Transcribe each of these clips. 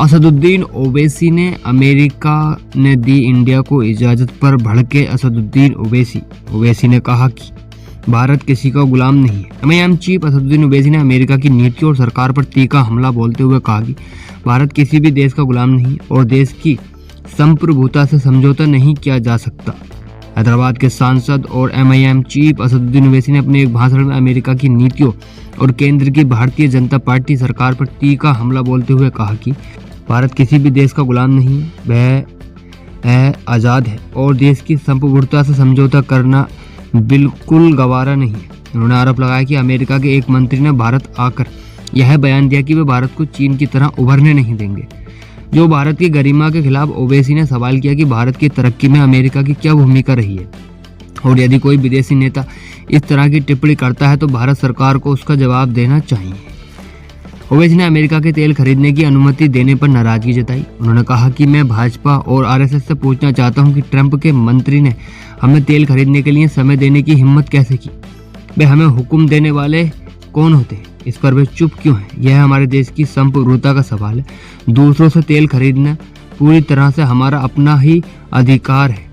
असदुद्दीन ओवैसी ने अमेरिका ने दी इंडिया को इजाजत पर भड़के असदुद्दीन ओवैसी ने कहा कि भारत किसी का गुलाम नहीं है। एमआईएम चीफ असदुद्दीन ओवैसी ने अमेरिका की नीति और सरकार पर तीखा हमला बोलते हुए कहा कि भारत किसी भी देश का गुलाम नहीं और देश की संप्रभुता से समझौता नहीं किया जा सकता। हैदराबाद के सांसद और एमआईएम चीफ असदुद्दीन ओवैसी ने अपने एक भाषण में अमेरिका की नीतियों और केंद्र की भारतीय जनता पार्टी सरकार पर तीखा हमला बोलते हुए कहा कि भारत किसी भी देश का गुलाम नहीं है, वह आज़ाद है और देश की संप्रभुता से समझौता करना बिल्कुल गवारा नहीं है। उन्होंने आरोप लगाया कि अमेरिका के एक मंत्री ने भारत आकर यह बयान दिया कि वे भारत को चीन की तरह उभरने नहीं देंगे। जो भारत की गरिमा के खिलाफ ओवैसी ने सवाल किया कि भारत की तरक्की में अमेरिका की क्या भूमिका रही है और यदि कोई विदेशी नेता इस तरह की टिप्पणी करता है तो भारत सरकार को उसका जवाब देना चाहिए। ओवैसी ने अमेरिका के तेल खरीदने की अनुमति देने पर नाराजगी जताई। उन्होंने कहा कि मैं भाजपा और आरएसएस से पूछना चाहता हूं कि ट्रंप के मंत्री ने हमें तेल खरीदने के लिए समय देने की हिम्मत कैसे की। वे हमें हुक्म देने वाले कौन होते हैं, इस पर वे चुप क्यों हैं? यह हमारे देश की संप्रभुता का सवाल है। दूसरों से तेल खरीदना पूरी तरह से हमारा अपना ही अधिकार है।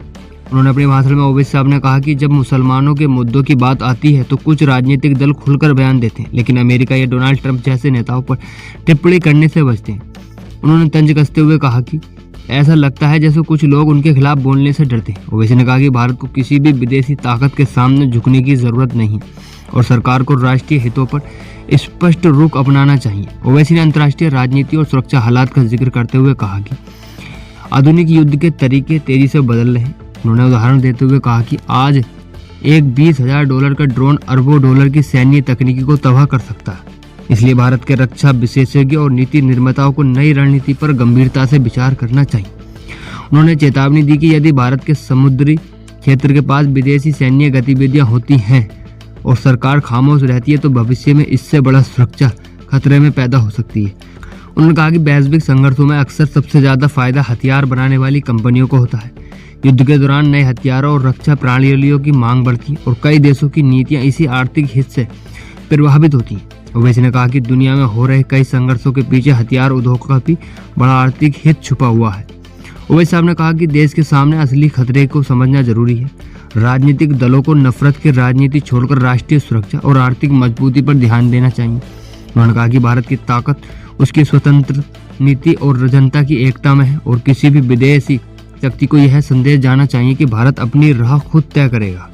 उन्होंने अपने भाषण में ओवैसी साहब ने कहा कि जब मुसलमानों के मुद्दों की बात आती है तो कुछ राजनीतिक दल खुलकर बयान देते हैं, लेकिन अमेरिका या डोनाल्ड ट्रंप जैसे नेताओं पर टिप्पणी करने से बचते हैं। उन्होंने तंज कसते हुए कहा कि ऐसा लगता है जैसे कुछ लोग उनके खिलाफ बोलने से डरते हैं। ओवैसी ने कहा कि भारत को किसी भी विदेशी ताकत के सामने झुकने की जरूरत नहीं और सरकार को राष्ट्रीय हितों पर स्पष्ट रुख अपनाना चाहिए। ओवैसी ने अंतर्राष्ट्रीय राजनीति और सुरक्षा हालात का जिक्र करते हुए कहा कि आधुनिक युद्ध के तरीके तेजी से बदल रहे हैं। उन्होंने उदाहरण देते हुए कहा कि आज एक $20,000 का ड्रोन अरबों डॉलर की सैन्य तकनीकी को तबाह कर सकता है। इसलिए भारत के रक्षा विशेषज्ञ और नीति निर्माताओं को नई रणनीति पर गंभीरता से विचार करना चाहिए। उन्होंने चेतावनी दी कि यदि भारत के समुद्री क्षेत्र के पास विदेशी सैन्य गतिविधियां होती हैं और सरकार खामोश रहती है तो भविष्य में इससे बड़ा सुरक्षा खतरे में पैदा हो सकती है। उन्होंने कहा कि वैश्विक संघर्षों में अक्सर सबसे ज्यादा फायदा हथियार बनाने वाली कंपनियों को होता है। युद्ध के दौरान नए हथियारों और रक्षा प्रणालियों की मांग बढ़ती है और कई देशों की नीतियां इसी आर्थिक हित से प्रभावित होती हैं। ओवैसी ने कहा कि दुनिया में हो रहे कई संघर्षों के पीछे हथियार उद्योग का भी बड़ा आर्थिक हित छुपा हुआ है। ओवैसी साहब ने कहा कि देश के सामने असली खतरे को समझना जरूरी है। राजनीतिक दलों को नफरत की राजनीति छोड़कर राष्ट्रीय सुरक्षा और आर्थिक मजबूती पर ध्यान देना चाहिए। उन्होंने कहा कि भारत की ताकत उसकी स्वतंत्र नीति और जनता की एकता में है और किसी भी विदेशी शक्ति को यह संदेश जाना चाहिए कि भारत अपनी राह खुद तय करेगा।